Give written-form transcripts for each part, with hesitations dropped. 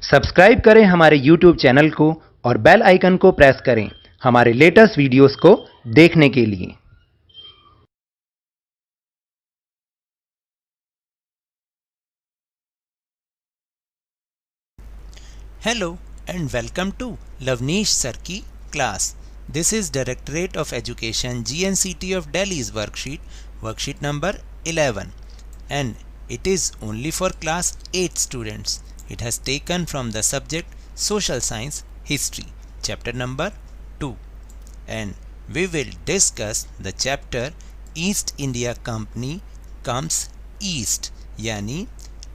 Subscribe करें हमारे YouTube channel को और बेल आइकन को प्रेस करें हमारे लेटेस्ट वीडियोस को देखने के लिए। Hello and welcome to Lavneesh Sir की class. This is Directorate of Education GNCT of Delhi's worksheet number 11, and it is only for class 8 students. It has taken from the subject Social Science History, chapter number 2, and we will discuss the chapter East India Company comes East, यानी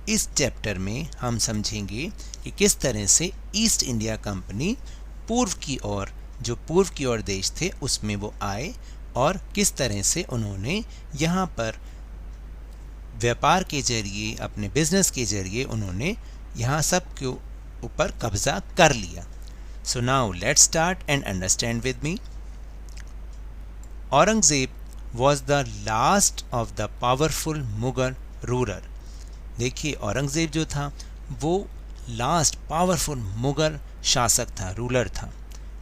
इस chapter में हम समझेंगे कि किस तरह से east India company पूर्व की ओर देश थे उसमें वो आए और किस तरह से उन्होंने यहाँ पर व्यापार के जरिए, अपने बिजनेस के जरिए उन्होंने यहाँ सब के ऊपर कब्जा कर लिया। सो now let's start and understand with me. Aurangzeb was the last of the powerful Mughal ruler. देखिए, औरंगजेब जो था वो लास्ट पावरफुल मुगल शासक था, रूलर था।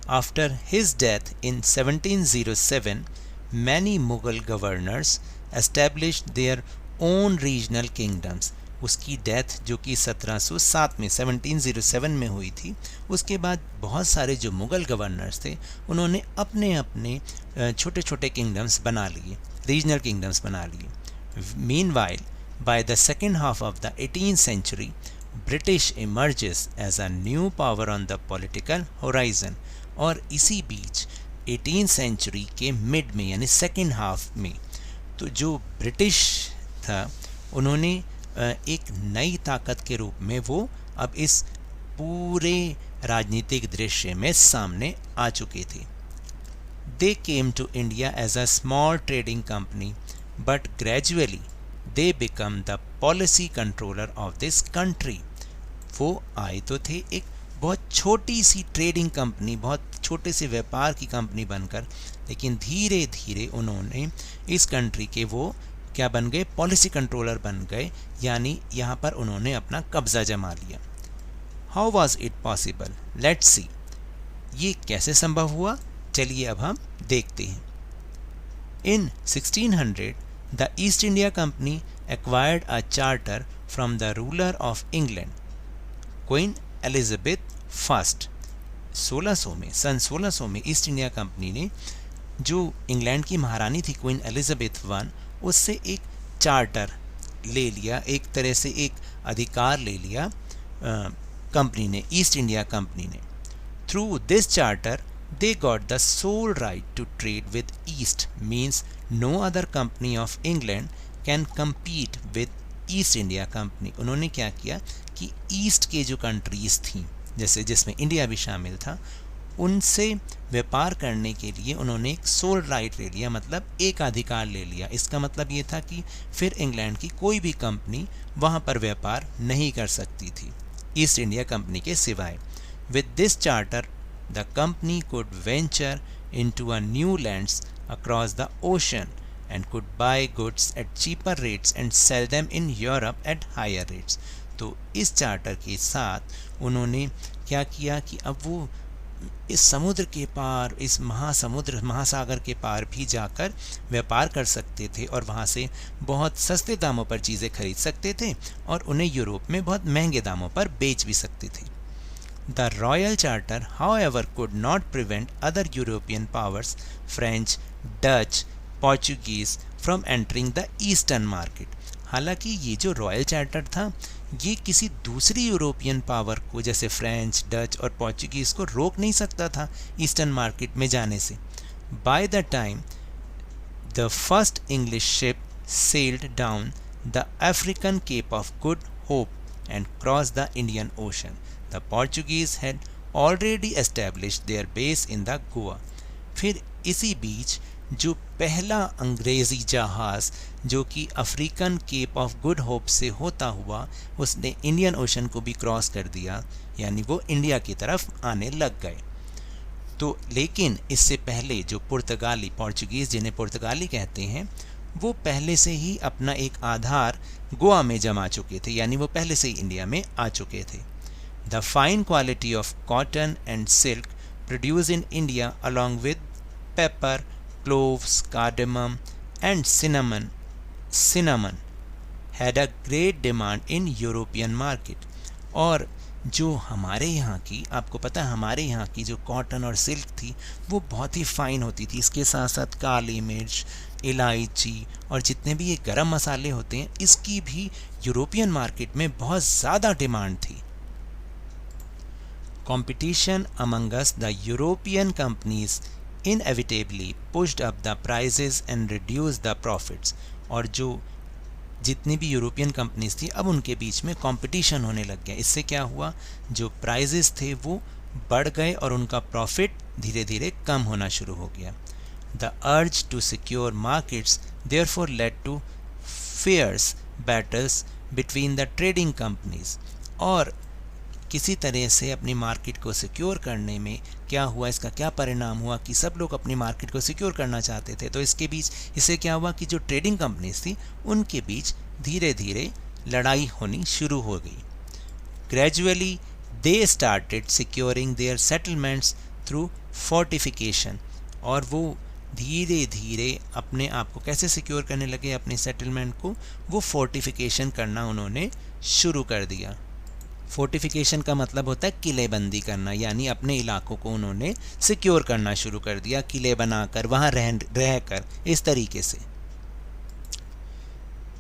After his death in 1707 many Mughal governors established their own regional kingdoms. उसकी डेथ जो कि 1707 में 1707 में हुई थी, उसके बाद बहुत सारे जो मुगल गवर्नर्स थे उन्होंने अपने अपने छोटे छोटे किंगडम्स बना लिए, रीजनल किंगडम्स बना लिए। Meanwhile, by the second half of the 18th century, British emerges as a new power on the political horizon। और इसी बीच 18th century के मिड में यानी सेकेंड हाफ में तो जो ब्रिटिश था उन्होंने एक नई ताकत के रूप में वो अब इस पूरे राजनीतिक दृश्य में सामने आ चुके थे। They came to India as a small trading company, but gradually they become the policy controller of this country। वो आए तो थे एक बहुत छोटी सी ट्रेडिंग कंपनी, बहुत छोटे से व्यापार की कंपनी बनकर, लेकिन धीरे धीरे उन्होंने इस कंट्री के वो क्या बन गए, पॉलिसी कंट्रोलर बन गए, यानी यहाँ पर उन्होंने अपना कब्जा जमा लिया। How was it possible? Let's see, ये कैसे संभव हुआ, चलिए अब हम देखते हैं। इन 1600 the East India Company acquired a charter from the ruler of England, Queen Elizabeth I। 1600 में, सन 1600 में ईस्ट इंडिया कंपनी ने जो इंग्लैंड की महारानी थी क्वीन एलिजाबेथ I, उससे एक चार्टर ले लिया, एक तरह से एक अधिकार ले लिया कंपनी ने, ईस्ट इंडिया कंपनी ने। Through this charter they got the sole right to trade with East, means no other company of England can compete with East India Company। उन्होंने क्या किया कि ईस्ट के जो कंट्रीज़ थी, जैसे जिसमें इंडिया भी शामिल था, उनसे व्यापार करने के लिए उन्होंने एक सोल राइट ले लिया, मतलब एक अधिकार ले लिया। इसका मतलब ये था कि फिर इंग्लैंड की कोई भी कंपनी वहाँ पर व्यापार नहीं कर सकती थी ईस्ट इंडिया कंपनी के सिवाय। With this charter the company could venture into a new lands across the ocean and could buy goods at cheaper rates and sell them in Europe at higher rates। तो इस charter के साथ उन्होंने क्या किया कि अब वो इस समुद्र के पार, इस महासागर के पार भी जाकर व्यापार कर सकते थे और वहाँ से बहुत सस्ते दामों पर चीज़ें खरीद सकते थे और उन्हें यूरोप में बहुत महंगे दामों पर बेच भी सकते थे। The Royal Charter, however, could not prevent other European powers, French, Dutch, Portuguese, from entering the Eastern market। हालांकि ये जो रॉयल चार्टर था ये किसी दूसरी यूरोपियन पावर को, जैसे फ्रेंच, डच और पोर्चुगीज़ को रोक नहीं सकता था ईस्टर्न मार्केट में जाने से। By the time the first English ship sailed down the African Cape of Good Hope and crossed the Indian Ocean, the Portuguese had already established their base in the Goa। फिर इसी बीच जो पहला अंग्रेज़ी जहाज़ जो कि African Cape of Good Hope से होता हुआ उसने इंडियन ओशन को भी क्रॉस कर दिया, यानी वो इंडिया की तरफ आने लग गए। तो लेकिन इससे पहले जो पुर्तगाली, पोर्चुगीज़ जिन्हें पुर्तगाली कहते हैं, वो पहले से ही अपना एक आधार गोवा में जमा चुके थे, यानी वो पहले से ही इंडिया में आ चुके थे। The fine quality of cotton and silk produced in India along with pepper, cloves, cardamom and cinnamon had a great demand in European market. और जो हमारे यहाँ की, आपको पता है हमारे यहाँ की जो कॉटन और सिल्क थी वो बहुत ही फाइन होती थी। इसके साथ साथ काली मिर्च, इलायची और जितने भी ये गरम मसाले होते हैं इसकी भी यूरोपियन मार्केट में बहुत ज़्यादा डिमांड थी। Competition among us, the European companies inevitably pushed up the prices and reduced the profits. और जो जितनी भी यूरोपियन कंपनीज थी अब उनके बीच में कंपटीशन होने लग गया। इससे क्या हुआ, जो प्राइजेस थे वो बढ़ गए और उनका प्रॉफिट धीरे धीरे कम होना शुरू हो गया। The urge to secure markets therefore led to fierce battles between the trading companies. और किसी तरह से अपनी मार्केट को सिक्योर करने में क्या हुआ, इसका क्या परिणाम हुआ कि सब लोग अपनी मार्केट को सिक्योर करना चाहते थे, तो इससे क्या हुआ कि जो ट्रेडिंग कंपनीज थी उनके बीच धीरे धीरे लड़ाई होनी शुरू हो गई। Gradually they started securing their settlements through fortification. और वो धीरे धीरे अपने आप को कैसे सिक्योर करने लगे, अपने सेटलमेंट को, वो फोर्टिफिकेशन करना उन्होंने शुरू कर दिया। फोर्टिफिकेशन का मतलब होता है किलेबंदी करना, यानी अपने इलाकों को उन्होंने सिक्योर करना शुरू कर दिया, किले बनाकर वहाँ रहकर इस तरीके से।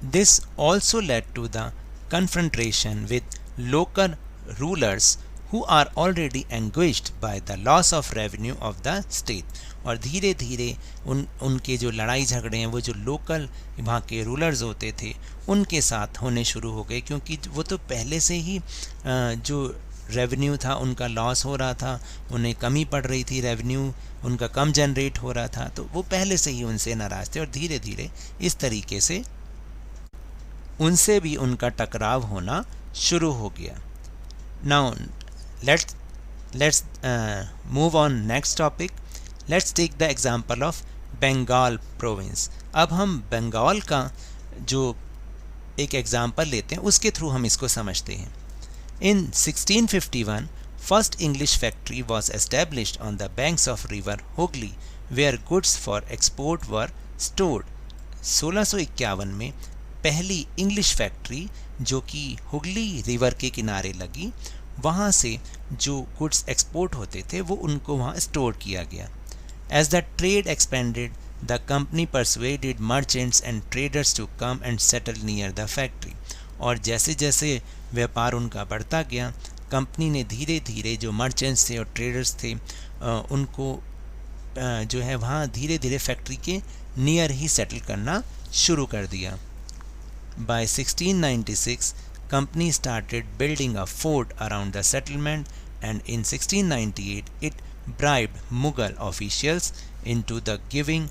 This also led to the confrontation with local rulers who are already anguished by the loss of revenue of the state. और धीरे धीरे उनके जो लड़ाई झगड़े हैं वो जो लोकल वहाँ के रूलर्स होते थे उनके साथ होने शुरू हो गए, क्योंकि वो तो पहले से ही जो रेवेन्यू था उनका लॉस हो रहा था, उन्हें कमी पड़ रही थी, रेवेन्यू उनका कम जनरेट हो रहा था, तो वो पहले से ही उनसे नाराज़ थे और धीरे धीरे इस तरीके से उनसे भी उनका टकराव होना शुरू हो गया। Now let's move on next topic. Let's take the example of Bengal province. अब हम बंगाल का जो एक एग्जाम्पल लेते हैं उसके थ्रू हम इसको समझते हैं। In 1651, first English factory was established on the banks of river Hooghly, where goods for export were stored. 1651 में पहली इंग्लिश फैक्ट्री जो कि हुगली रिवर के किनारे लगी, वहाँ से जो गुड्स एक्सपोर्ट होते थे वो उनको वहाँ स्टोर किया गया। As the trade expanded the company persuaded merchants and traders to come and settle near the factory. और जैसे जैसे व्यापार उनका बढ़ता गया, कंपनी ने धीरे धीरे जो मर्चेंट्स थे और ट्रेडर्स थे उनको जो है वहाँ धीरे धीरे फैक्ट्री के नियर ही सेटल करना शुरू कर दिया। By 1696, company started building a fort around the settlement, and in 1698 it bribed Mughal officials into the giving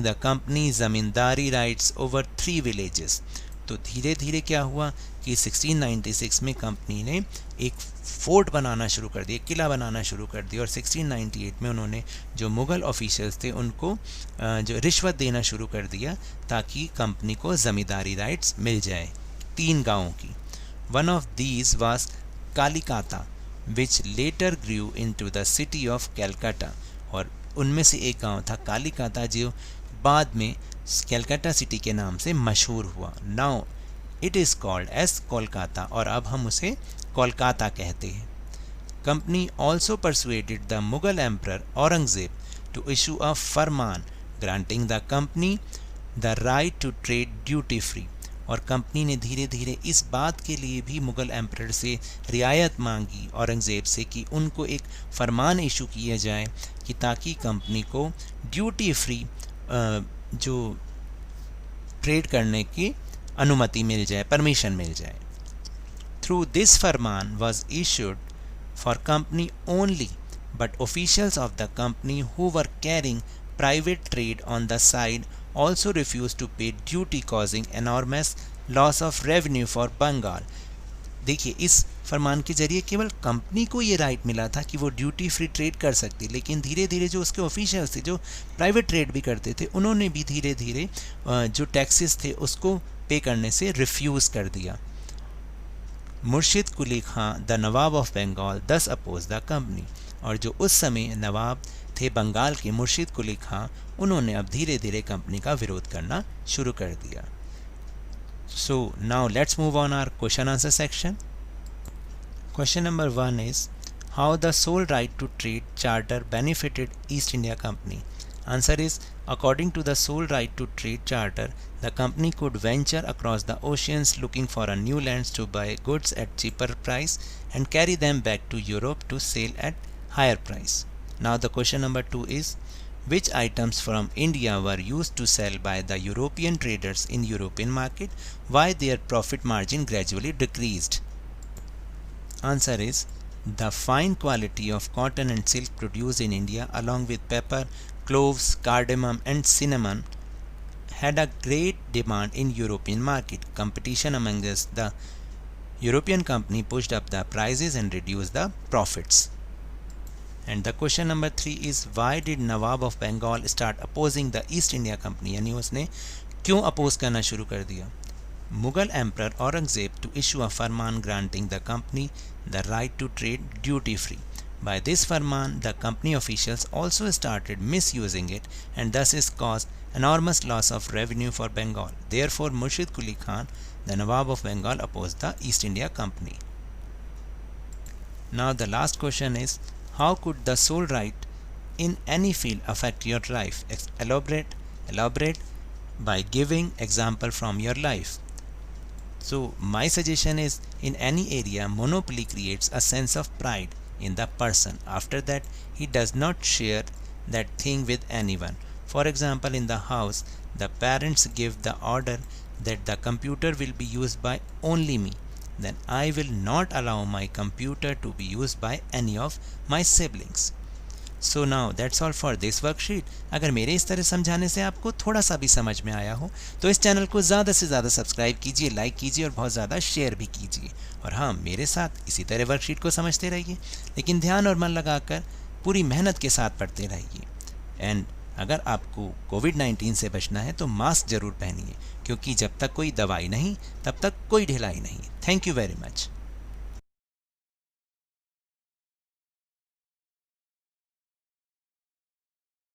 the company zamindari rights over 3 villages. तो धीरे धीरे क्या हुआ कि 1696 में कंपनी ने एक फोर्ट बनाना शुरू कर दिया, किला बनाना शुरू कर दिया, और 1698 में उन्होंने जो मुग़ल ऑफिशियल्स थे उनको जो रिश्वत देना शुरू कर दिया ताकि कंपनी को ज़मींदारी राइट्स मिल जाए 3 गाँवों की। One of these was Kalikata which later grew into the city of Calcutta. और उनमें से एक गांव था कालिकाता जो बाद में कैलकाटा सिटी के नाम से मशहूर हुआ। Now it is called as Kolkata, और अब हम उसे कोलकाता कहते हैं। Company also persuaded the Mughal emperor Aurangzeb to issue a farman granting the company the right to trade duty free. और कंपनी ने धीरे धीरे इस बात के लिए भी मुग़ल एम्परर से रियायत मांगी औरंगज़ेब से कि उनको एक फ़रमान इशू किया जाए कि ताकि कंपनी को ड्यूटी फ्री जो ट्रेड करने की अनुमति मिल जाए, परमिशन मिल जाए। Through this Farman was issued for company only, but officials of the company who were carrying private trade on the side also refused to pay duty, causing enormous loss of revenue for Bengal. देखिए, इस फरमान के जरिए केवल company को ये right मिला था कि वो ड्यूटी फ्री ट्रेड कर सकती, लेकिन धीरे धीरे जो उसके ऑफिशियल्स थे जो प्राइवेट ट्रेड भी करते थे उन्होंने भी धीरे धीरे जो टैक्सेस थे उसको पे करने से रिफ्यूज़ कर दिया। मुर्शिद कुली खां द नवाब ऑफ बंगाल दस अपोज द कंपनी, और जो उस समय नवाब थे बंगाल के मुर्शिद कुली खां, उन्होंने अब धीरे धीरे कंपनी का विरोध करना शुरू कर दिया। So now let's move on our question answer section. Question number 1 is how the sole right to trade charter benefited East India Company. Answer is, according to the sole right to trade charter, the company could venture across the oceans looking for a new lands to buy goods at cheaper price and carry them back to Europe to sell at higher price. Now the question number 2 is, which items from India were used to sell by the European traders in European market? Why their profit margin gradually decreased? Answer is, the fine quality of cotton and silk produced in India along with pepper, cloves, cardamom and cinnamon had a great demand in European market. Competition among the European company pushed up the prices and reduced the profits. And the question number 3 is, why did Nawab of Bengal start opposing the East India Company? यानी उसने क्यों oppose करना शुरू कर दिया? Mughal Emperor Aurangzeb to issue a farman granting the company the right to trade duty free. By this farman, the company officials also started misusing it, and thus is caused enormous loss of revenue for Bengal. Therefore, Murshid Quli Khan, the Nawab of Bengal, opposed the East India Company. Now the last question is, how could the sole right in any field affect your life? Elaborate by giving example from your life. So my suggestion is, in any area, monopoly creates a sense of pride in the person. After that, he does not share that thing with anyone. For example, in the house, the parents give the order that the computer will be used by only me. Then I will not allow my computer to be used by any of my siblings. So now that's all for this worksheet. अगर मेरे इस तरह समझाने से आपको थोड़ा सा भी समझ में आया हो तो इस चैनल को ज़्यादा से ज़्यादा सब्सक्राइब कीजिए, लाइक कीजिए और बहुत ज़्यादा शेयर भी कीजिए। और हाँ, मेरे साथ इसी तरह वर्कशीट को समझते रहिए, लेकिन ध्यान और मन लगाकर पूरी मेहनत के साथ पढ़ते रहिए। एंड अगर आपको कोविड-19 से बचना है तो मास्क ज़रूर पहनिए, क्योंकि जब तक कोई दवाई नहीं तब तक कोई ढिलाई नहीं। Thank you very much.